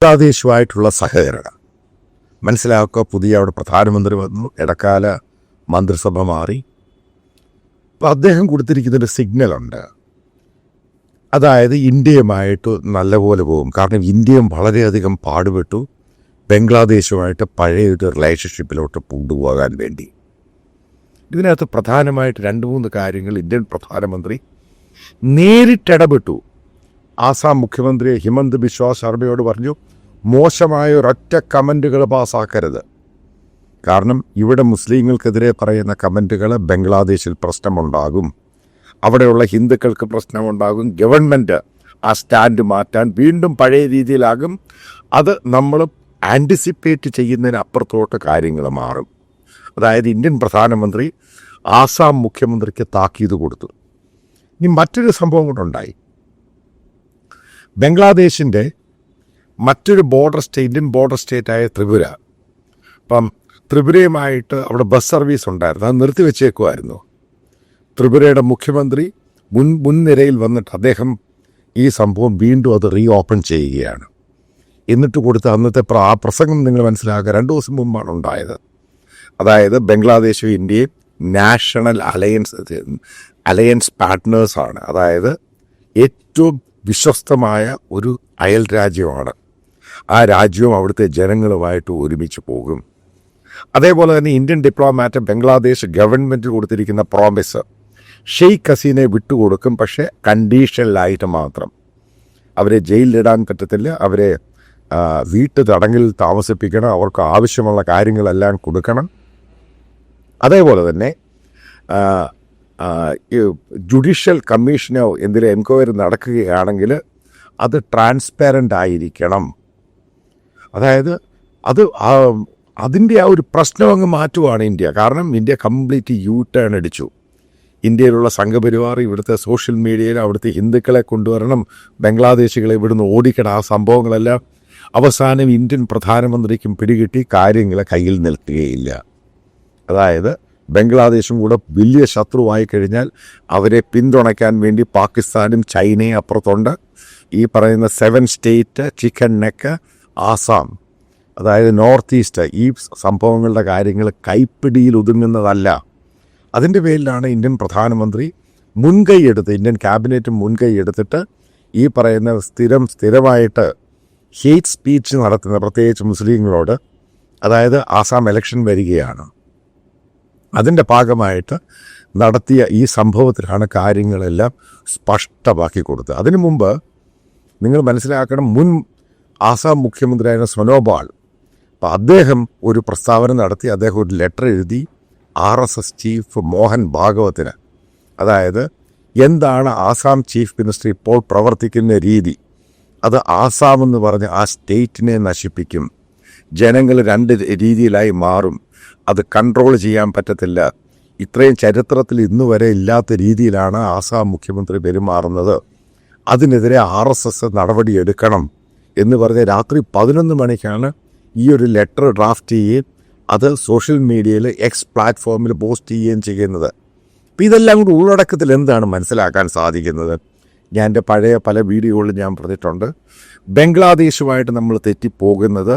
ബംഗ്ലാദേശുമായിട്ടുള്ള സഹകരണം മനസ്സിലാക്കുക. പുതിയ അവിടെ പ്രധാനമന്ത്രി വന്നു, ഇടക്കാല മന്ത്രിസഭ മാറി. അപ്പം അദ്ദേഹം കൊടുത്തിരിക്കുന്നൊരു സിഗ്നലുണ്ട്, അതായത് ഇന്ത്യയുമായിട്ട് നല്ലപോലെ പോകും. കാരണം ഇന്ത്യയും വളരെയധികം പാടുപെട്ടു ബംഗ്ലാദേശുമായിട്ട് പഴയൊരു റിലേഷൻഷിപ്പിലോട്ട് കൊണ്ടുപോകാൻ വേണ്ടി. ഇതിനകത്ത് പ്രധാനമായിട്ട് 2-3 കാര്യങ്ങൾ ഇന്ത്യൻ പ്രധാനമന്ത്രി നേരിട്ടിടപെട്ടു. ആസാം മുഖ്യമന്ത്രി ഹിമന്ത് ബിശ്വ ശർമ്മയോട് പറഞ്ഞു, മോശമായ ഒരൊറ്റ കമൻറ്റുകൾ പാസ്സാക്കരുത്. കാരണം ഇവിടെ മുസ്ലിങ്ങൾക്കെതിരെ പറയുന്ന കമൻറ്റുകൾ ബംഗ്ലാദേശിൽ പ്രശ്നമുണ്ടാകും, അവിടെയുള്ള ഹിന്ദുക്കൾക്ക് പ്രശ്നമുണ്ടാകും. ഗവൺമെൻറ് ആ സ്റ്റാൻഡ് മാറ്റാൻ വീണ്ടും പഴയ രീതിയിലാകും. അത് നമ്മൾ ആൻറ്റിസിപ്പേറ്റ് ചെയ്യുന്നതിനപ്പുറത്തോട്ട് കാര്യങ്ങൾ മാറും. അതായത് ഇന്ത്യൻ പ്രധാനമന്ത്രി ആസാം മുഖ്യമന്ത്രിക്ക് താക്കീത് കൊടുത്തു. ഇനി മറ്റൊരു സംഭവം കൊണ്ടുണ്ടായി. ബംഗ്ലാദേശിൻ്റെ മറ്റൊരു ഇന്ത്യൻ ബോർഡർ സ്റ്റേറ്റായ ത്രിപുര. അപ്പം ത്രിപുരയുമായിട്ട് അവിടെ ബസ് സർവീസ് ഉണ്ടായിരുന്നു, അത് നിർത്തിവെച്ചേക്കുമായിരുന്നു. ത്രിപുരയുടെ മുഖ്യമന്ത്രി മുൻനിരയിൽ വന്നിട്ട് അദ്ദേഹം ഈ സംഭവം വീണ്ടും അത് റീ ഓപ്പൺ ചെയ്യുകയാണ്. എന്നിട്ട് കൊടുത്ത അന്നത്തെ ആ പ്രസംഗം നിങ്ങൾ മനസ്സിലാക്കുക, 2 ദിവസം മുമ്പാണ് ഉണ്ടായത്. അതായത് ബംഗ്ലാദേശും ഇന്ത്യയും നാഷണൽ അലയൻസ് പാർട്ട്നേഴ്സാണ്. അതായത് ഏറ്റവും വിശ്വസ്തമായ ഒരു അയൽ രാജ്യമാണ്. ആ രാജ്യവും അവിടുത്തെ ജനങ്ങളുമായിട്ട് ഒരുമിച്ച് പോകും. അതേപോലെ തന്നെ ഇന്ത്യൻ ഡിപ്ലോമാറ്റ് ബംഗ്ലാദേശ് ഗവൺമെൻറ് കൊടുത്തിരിക്കുന്ന പ്രോമിസ്, ഷെയ്ഖ് ഹസീനെ വിട്ടുകൊടുക്കും, പക്ഷേ കണ്ടീഷനിലായിട്ട് മാത്രം. അവരെ ജയിലിലിടാൻ പറ്റത്തില്ല, അവരെ വീട്ടു തടങ്കിൽ താമസിപ്പിക്കണം, അവർക്ക് ആവശ്യമുള്ള കാര്യങ്ങളെല്ലാം കൊടുക്കണം. അതേപോലെ തന്നെ ജുഡീഷ്യൽ കമ്മീഷനോ എന്തെങ്കിലും എൻക്വയറി നടക്കുകയാണെങ്കിൽ അത് ട്രാൻസ്പാരൻ്റ് ആയിരിക്കണം. അതായത് അതിൻ്റെ ആ ഒരു പ്രശ്നം അങ്ങ് മാറ്റുവാണ് ഇന്ത്യ. കാരണം ഇന്ത്യ കംപ്ലീറ്റ് ടേൺ അടിച്ചു. ഇന്ത്യയിലുള്ള സംഘപരിവാർ ഇവിടുത്തെ സോഷ്യൽ മീഡിയയിൽ അവിടുത്തെ ഹിന്ദുക്കളെ കൊണ്ടുവരണം, ബംഗ്ലാദേശികളെ ഇവിടുന്ന് ഓടിക്കണം, ആ സംഭവങ്ങളെല്ലാം അവസാനം ഇന്ത്യൻ പ്രധാനമന്ത്രിക്കും പിടികിട്ടി, കാര്യങ്ങൾ കയ്യിൽ നിൽക്കുകയില്ല. അതായത് ബംഗ്ലാദേശും കൂടെ വലിയ ശത്രുവായി കഴിഞ്ഞാൽ അവരെ പിന്തുണയ്ക്കാൻ വേണ്ടി പാകിസ്ഥാനും ചൈനയും അപ്പുറത്തുണ്ട്. ഈ പറയുന്ന 7 സ്റ്റേറ്റ് ചിക്കൻ നെക്ക് ആസാം, അതായത് നോർത്ത് ഈസ്റ്റ്, ഈ സംഭവങ്ങളുടെ കാര്യങ്ങൾ കൈപ്പിടിയിൽ ഒതുങ്ങുന്നതല്ല. അതിൻ്റെ പേരിലാണ് ഇന്ത്യൻ പ്രധാനമന്ത്രി ഇന്ത്യൻ ക്യാബിനറ്റ് മുൻകൈ എടുത്തിട്ട് ഈ പറയുന്ന സ്ഥിരമായിട്ട് ഹെയ്റ്റ് സ്പീച്ച് നടത്തുന്ന, പ്രത്യേകിച്ച് മുസ്ലിങ്ങളോട്. അതായത് ആസാം ഇലക്ഷൻ വരികയാണ്, അതിൻ്റെ ഭാഗമായിട്ട് നടത്തിയ ഈ സംഭവത്തിലാണ് കാര്യങ്ങളെല്ലാം സ്പഷ്ടമാക്കി കൊടുത്തത്. അതിനു മുമ്പ് നിങ്ങൾ മനസ്സിലാക്കണം, മുൻ ആസാം മുഖ്യമന്ത്രിയായ സോനോവാൾ, അപ്പം അദ്ദേഹം ഒരു പ്രസ്താവന നടത്തി, അദ്ദേഹം ഒരു ലെറ്റർ എഴുതി RSS ചീഫ് മോഹൻ ഭാഗവത്തിന്. അതായത് എന്താണ് ആസാം ചീഫ് മിനിസ്റ്റർ ഇപ്പോൾ പ്രവർത്തിക്കുന്ന രീതി, അത് ആസാം എന്ന് പറഞ്ഞ് ആ സ്റ്റേറ്റിനെ നശിപ്പിക്കും, ജനങ്ങൾ 2 രീതിയിലായി മാറും, അത് കൺട്രോൾ ചെയ്യാൻ പറ്റത്തില്ല. ഇത്രയും ചരിത്രത്തിൽ ഇന്നുവരെ ഇല്ലാത്ത രീതിയിലാണ് ആസാം മുഖ്യമന്ത്രി പെരുമാറുന്നത്, അതിനെതിരെ RSS നടപടിയെടുക്കണം എന്ന് പറഞ്ഞ് രാത്രി 11 മണിക്കാണ് ഈ ഒരു ലെറ്റർ ഡ്രാഫ്റ്റ് ചെയ്യുകയും അത് സോഷ്യൽ മീഡിയയിൽ X പ്ലാറ്റ്ഫോമിൽ പോസ്റ്റ് ചെയ്യുകയും ചെയ്യുന്നത്. അപ്പം ഇതെല്ലാം കൂടി ഉള്ളടക്കത്തിൽ എന്താണ് മനസ്സിലാക്കാൻ സാധിക്കുന്നത്? ഞാൻ എൻ്റെ പഴയ പല വീഡിയോകളിൽ ഞാൻ പറഞ്ഞിട്ടുണ്ട്, ബംഗ്ലാദേശുമായിട്ട് നമ്മൾ തെറ്റിപ്പോകുന്നത്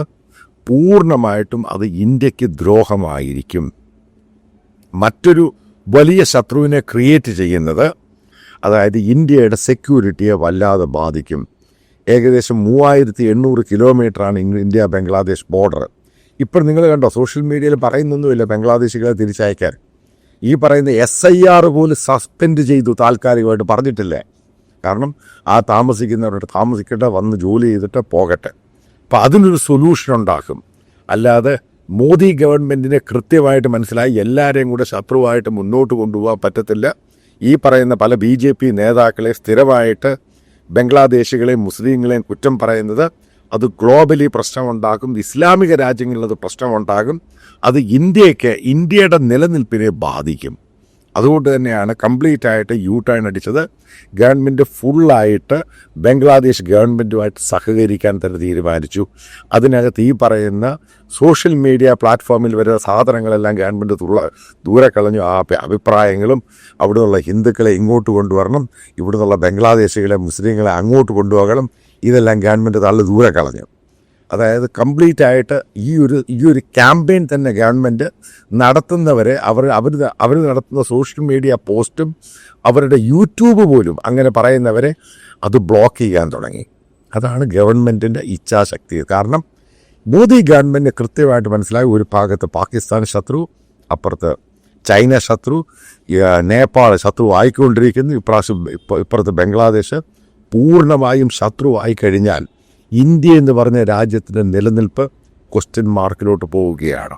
പൂർണ്ണമായിട്ടും അത് ഇന്ത്യക്ക് ദ്രോഹമായിരിക്കും. മറ്റൊരു വലിയ ശത്രുവിനെ ക്രിയേറ്റ് ചെയ്യുന്നത്, അതായത് ഇന്ത്യയുടെ സെക്യൂരിറ്റിയെ വല്ലാതെ ബാധിക്കും. ഏകദേശം 3800 കിലോമീറ്ററാണ് ഇന്ത്യ ബംഗ്ലാദേശ് ബോർഡർ. ഇപ്പോൾ നിങ്ങൾ കണ്ടോ, സോഷ്യൽ മീഡിയയിൽ പറയുന്നൊന്നുമില്ല ബംഗ്ലാദേശികളെ തിരിച്ചയക്കാൻ. ഈ പറയുന്ന SIR പോലും സസ്പെൻഡ് ചെയ്തു, താൽക്കാലികമായിട്ട് പറഞ്ഞിട്ടില്ലേ. കാരണം ആ താമസിക്കുന്നവരുടെ താമസിക്കട്ടെ, വന്ന് ജോലി ചെയ്തിട്ട് പോകട്ടെ. അപ്പം അതിനൊരു സൊല്യൂഷൻ ഉണ്ടാക്കും. അല്ലാതെ മോദി ഗവൺമെൻറ്റിനെ കൃത്യമായിട്ട് മനസ്സിലായി എല്ലാവരെയും കൂടെ ശത്രുവായിട്ട് മുന്നോട്ട് കൊണ്ടുപോകാൻ പറ്റത്തില്ല. ഈ പറയുന്ന പല BJP നേതാക്കളെ സ്ഥിരമായിട്ട് ബംഗ്ലാദേശികളെയും മുസ്ലിങ്ങളെയും കുറ്റം പറയുന്നത്, അത് ഗ്ലോബലി പ്രശ്നമുണ്ടാക്കും, ഇസ്ലാമിക രാജ്യങ്ങളിൽ അത് പ്രശ്നമുണ്ടാകും, അത് ഇന്ത്യയുടെ നിലനിൽപ്പിനെ ബാധിക്കും. അതുകൊണ്ട് തന്നെയാണ് കംപ്ലീറ്റ് ആയിട്ട് ടേൺ അടിച്ചത്. ഗവൺമെൻറ് ഫുള്ളായിട്ട് ബംഗ്ലാദേശ് ഗവൺമെൻറ്റുമായിട്ട് സഹകരിക്കാൻ തന്നെ തീരുമാനിച്ചു. അതിനകത്ത് ഈ പറയുന്ന സോഷ്യൽ മീഡിയ പ്ലാറ്റ്ഫോമിൽ വരുന്ന സാധനങ്ങളെല്ലാം ഗവൺമെൻറ് ദൂരെ കളഞ്ഞു. ആ അഭിപ്രായങ്ങളും അവിടെയുള്ള ഹിന്ദുക്കളെ ഇങ്ങോട്ട് കൊണ്ടുവരണം, ഇവിടുന്നുള്ള ബംഗ്ലാദേശികളെ മുസ്ലിങ്ങളെ അങ്ങോട്ട് കൊണ്ടുപോകണം, ഇതെല്ലാം ഗവൺമെൻറ് ദൂരെ കളഞ്ഞു. അതായത് കംപ്ലീറ്റ് ആയിട്ട് ഈ ഒരു ക്യാമ്പയിൻ തന്നെ ഗവൺമെൻറ് നടത്തുന്നവരെ അവർ നടത്തുന്ന സോഷ്യൽ മീഡിയ പോസ്റ്റും അവരുടെ യൂട്യൂബ് പോലും അങ്ങനെ പറയുന്നവരെ അത് ബ്ലോക്ക് ചെയ്യാൻ തുടങ്ങി. അതാണ് ഗവൺമെൻറ്റിൻ്റെ ഇച്ഛാശക്തി. കാരണം മോദി ഗവൺമെൻറ് കൃത്യമായിട്ട് മനസ്സിലായി, ഒരു ഭാഗത്ത് പാകിസ്ഥാൻ ശത്രു, അപ്പുറത്ത് ചൈന ശത്രു, നേപ്പാൾ ശത്രു ആയിക്കൊണ്ടിരിക്കുന്നു, ഇപ്പുറത്ത് ബംഗ്ലാദേശ് പൂർണ്ണമായും ശത്രു ആയിക്കഴിഞ്ഞാൽ ഇന്ത്യ എന്ന് പറഞ്ഞ രാജ്യത്തിൻ്റെ നിലനിൽപ്പ് ക്വസ്റ്റ്യൻ മാർക്കിലോട്ട് പോവുകയാണ്.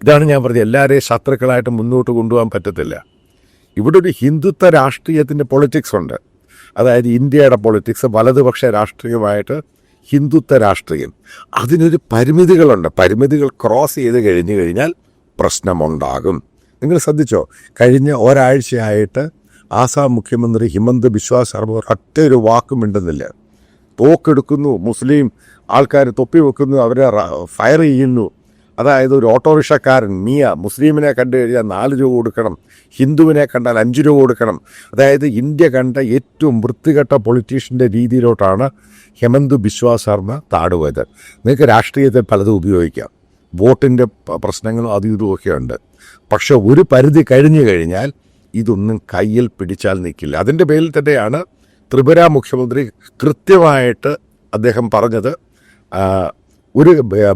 ഇതാണ് ഞാൻ പറഞ്ഞത്, എല്ലാവരെയും ശത്രുക്കളായിട്ട് മുന്നോട്ട് കൊണ്ടുപോകാൻ പറ്റത്തില്ല. ഇവിടെ ഒരു ഹിന്ദുത്വ രാഷ്ട്രീയത്തിൻ്റെ പൊളിറ്റിക്സ് ഉണ്ട്. അതായത് ഇന്ത്യയുടെ പൊളിറ്റിക്സ് വലതുപക്ഷ രാഷ്ട്രീയമായിട്ട് ഹിന്ദുത്വ രാഷ്ട്രീയം. അതിനൊരു പരിമിതികളുണ്ട്. പരിമിതികൾ ക്രോസ് ചെയ്ത് കഴിഞ്ഞു കഴിഞ്ഞാൽ പ്രശ്നമുണ്ടാകും. നിങ്ങൾ ശ്രദ്ധിച്ചോ, കഴിഞ്ഞ ഒരാഴ്ചയായിട്ട് ആസാം മുഖ്യമന്ത്രി ഹിമന്ത് ബിശ്വ ശർമ്മ ഒറ്റ ഒരു വാക്കും മിണ്ടുന്നില്ല. തോക്കെടുക്കുന്നു, മുസ്ലിം ആൾക്കാർ തൊപ്പി വെക്കുന്നു, അവരെ ഫയർ ചെയ്യുന്നു. അതായത് ഒരു ഓട്ടോറിക്ഷക്കാരൻ മുസ്ലിമിനെ കണ്ടു കഴിഞ്ഞാൽ 4 രൂപ കൊടുക്കണം, ഹിന്ദുവിനെ കണ്ടാൽ 5 രൂപ കൊടുക്കണം. അതായത് ഇന്ത്യ കണ്ട ഏറ്റവും വൃത്തികെട്ട പൊളിറ്റീഷ്യൻ്റെ രീതിയിലോട്ടാണ് ഹിമന്ത് ബിശ്വ ശർമ്മ താടുപോയത്. നിങ്ങൾക്ക് രാഷ്ട്രീയത്തിൽ പലതും ഉപയോഗിക്കാം, വോട്ടിൻ്റെ പ്രശ്നങ്ങളും ഇതുമൊക്കെ ഉണ്ട്. പക്ഷെ ഒരു പരിധി കഴിഞ്ഞു കഴിഞ്ഞാൽ ഇതൊന്നും കയ്യിൽ പിടിച്ചാൽ നിൽക്കില്ല. അതിൻ്റെ പേരിൽ തന്നെയാണ് ത്രിപുര മുഖ്യമന്ത്രി കൃത്യമായിട്ട് അദ്ദേഹം പറഞ്ഞത്, ഒരു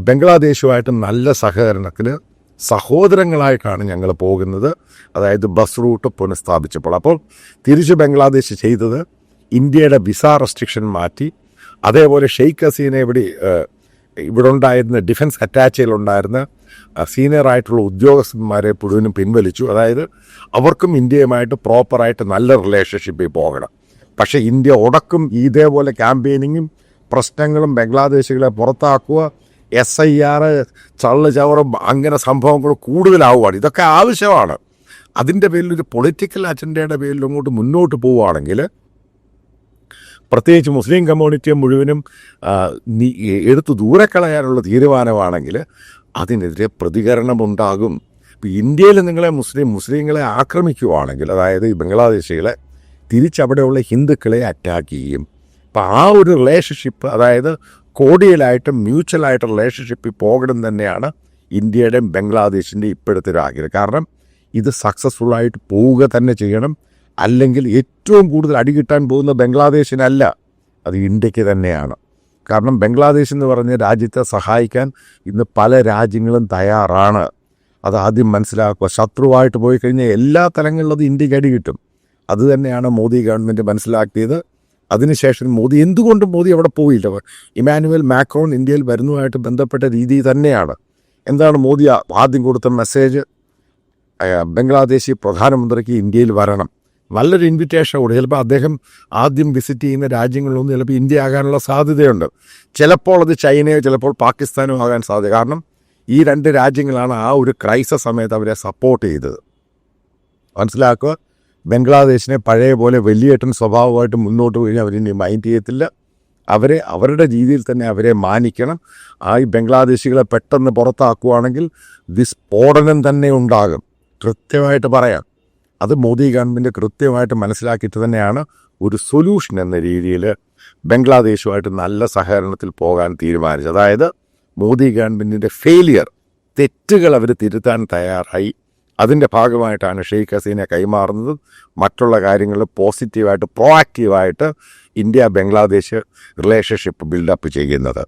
ബംഗ്ലാദേശുമായിട്ട് നല്ല സഹകരണത്തിന് സഹോദരങ്ങളായിട്ടാണ് ഞങ്ങൾ പോകുന്നത്. അതായത് ബസ് റൂട്ട് പുനഃസ്ഥാപിച്ചപ്പോൾ. അപ്പോൾ തിരിച്ച് ബംഗ്ലാദേശ് ചെയ്തത് ഇന്ത്യയുടെ വിസ റെസ്ട്രിക്ഷൻ മാറ്റി, അതേപോലെ ഷെയ്ഖ് ഹസീന ഇവിടെ ഉണ്ടായിരുന്ന ഡിഫൻസ് അറ്റാച്ചിലുണ്ടായിരുന്ന സീനിയറായിട്ടുള്ള ഉദ്യോഗസ്ഥന്മാരെ മുഴുവനും പിൻവലിച്ചു. അതായത് അവർക്കും ഇന്ത്യയുമായിട്ട് പ്രോപ്പറായിട്ട് നല്ല റിലേഷൻഷിപ്പിൽ പോകണം. പക്ഷേ ഇന്ത്യ ഉടക്കും ഇതേപോലെ ക്യാമ്പയിനിങ്ങും പ്രശ്നങ്ങളും ബംഗ്ലാദേശികളെ പുറത്താക്കുക, SIR ചള്ള് ചവറും അങ്ങനെ സംഭവങ്ങൾ കൂടുതലാവുകയാണ്. ഇതൊക്കെ ആവശ്യമാണ്. അതിൻ്റെ പേരിൽ ഒരു പൊളിറ്റിക്കൽ അജണ്ടയുടെ പേരിൽ അങ്ങോട്ട് മുന്നോട്ട് പോവുകയാണെങ്കിൽ, പ്രത്യേകിച്ച് മുസ്ലിം കമ്മ്യൂണിറ്റിയെ മുഴുവനും എടുത്തു ദൂരെ കളയാനുള്ള തീരുമാനമാണെങ്കിൽ അതിനെതിരെ പ്രതികരണമുണ്ടാകും. ഇപ്പോൾ ഇന്ത്യയിൽ നിങ്ങളെ മുസ്ലിങ്ങളെ ആക്രമിക്കുകയാണെങ്കിൽ, അതായത് ഈ ബംഗ്ലാദേശികളെ തിരിച്ചവിടെയുള്ള ഹിന്ദുക്കളെ അറ്റാക്ക് ചെയ്യും. അപ്പോൾ ആ ഒരു റിലേഷൻഷിപ്പ്, അതായത് കോഡിയലായിട്ടും മ്യൂച്വലായിട്ടും റിലേഷൻഷിപ്പിൽ പോകണം തന്നെയാണ് ഇന്ത്യയുടെയും ബംഗ്ലാദേശിൻ്റെയും ഇപ്പോഴത്തെ ഒരു ആഗ്രഹം. കാരണം ഇത് സക്സസ്ഫുള്ളായിട്ട് പോവുക തന്നെ ചെയ്യണം. അല്ലെങ്കിൽ ഏറ്റവും കൂടുതൽ അടി കിട്ടാൻ പോകുന്ന ബംഗ്ലാദേശിനല്ല, അത് ഇന്ത്യക്ക് തന്നെയാണ്. കാരണം ബംഗ്ലാദേശ് എന്ന് പറഞ്ഞ രാജ്യത്തെ സഹായിക്കാൻ ഇന്ന് പല രാജ്യങ്ങളും തയ്യാറാണ്. അത് ആദ്യം മനസ്സിലാക്കുക. ശത്രുവായിട്ട് പോയി കഴിഞ്ഞാൽ എല്ലാ തലങ്ങളിലും അത് ഇന്ത്യക്ക് അടി കിട്ടും. അത് തന്നെയാണ് മോദി ഗവൺമെൻറ് മനസ്സിലാക്കിയത്. അതിനുശേഷം എന്തുകൊണ്ടും മോദി അവിടെ പോയില്ല. ഇമാനുവൽ മാക്രോൺ ഇന്ത്യയിൽ വരുന്നതുമായിട്ട് ബന്ധപ്പെട്ട രീതി തന്നെയാണ്. എന്താണ് മോദി ആദ്യം കൊടുത്ത മെസ്സേജ്? ബംഗ്ലാദേശി പ്രധാനമന്ത്രിക്ക് ഇന്ത്യയിൽ വരണം. നല്ലൊരു ഇൻവിറ്റേഷൻ കൂടി. ചിലപ്പോൾ അദ്ദേഹം ആദ്യം വിസിറ്റ് ചെയ്യുന്ന രാജ്യങ്ങളിലൊന്നും ചിലപ്പോൾ ഇന്ത്യ ആകാനുള്ള സാധ്യതയുണ്ട്. ചിലപ്പോൾ അത് ചൈനയോ ചിലപ്പോൾ പാകിസ്ഥാനോ ആകാൻ സാധ്യത. കാരണം ഈ 2 രാജ്യങ്ങളാണ് ആ ഒരു ക്രൈസിസ് സമയത്ത് അവരെ സപ്പോർട്ട് ചെയ്തത്. മനസ്സിലാക്കുക, ബംഗ്ലാദേശിനെ പഴയ പോലെ വലിയേട്ടൻ സ്വഭാവമായിട്ട് മുന്നോട്ട് കഴിഞ്ഞാൽ അവരിനി മൈൻഡ് ചെയ്യത്തില്ല. അവരുടെ രീതിയിൽ തന്നെ അവരെ മാനിക്കണം. ഈ ബംഗ്ലാദേശികളെ പെട്ടെന്ന് പുറത്താക്കുകയാണെങ്കിൽ വിസ്ഫോടനം തന്നെ ഉണ്ടാകും. കൃത്യമായിട്ട് പറയാം. അത് മോദി ഗവൺമെൻറ് കൃത്യമായിട്ട് മനസ്സിലാക്കിയിട്ട് തന്നെയാണ് ഒരു സൊല്യൂഷൻ എന്ന രീതിയിൽ ബംഗ്ലാദേശുമായിട്ട് നല്ല സഹകരണത്തിൽ പോകാൻ തീരുമാനിച്ചത്. അതായത് മോദി ഗവൺമെൻറ്റിൻ്റെ തെറ്റുകൾ അവർ തിരുത്താൻ തയ്യാറായി. അതിൻ്റെ ഭാഗമായിട്ടാണ് ഷെയ്ഖ് ഹസീന കൈമാറുന്നത്. മറ്റുള്ള കാര്യങ്ങൾ പോസിറ്റീവായിട്ട് പ്രോആക്റ്റീവായിട്ട് ഇന്ത്യ ബംഗ്ലാദേശ് റിലേഷൻഷിപ്പ് ബിൽഡപ്പ് ചെയ്യുന്നത്.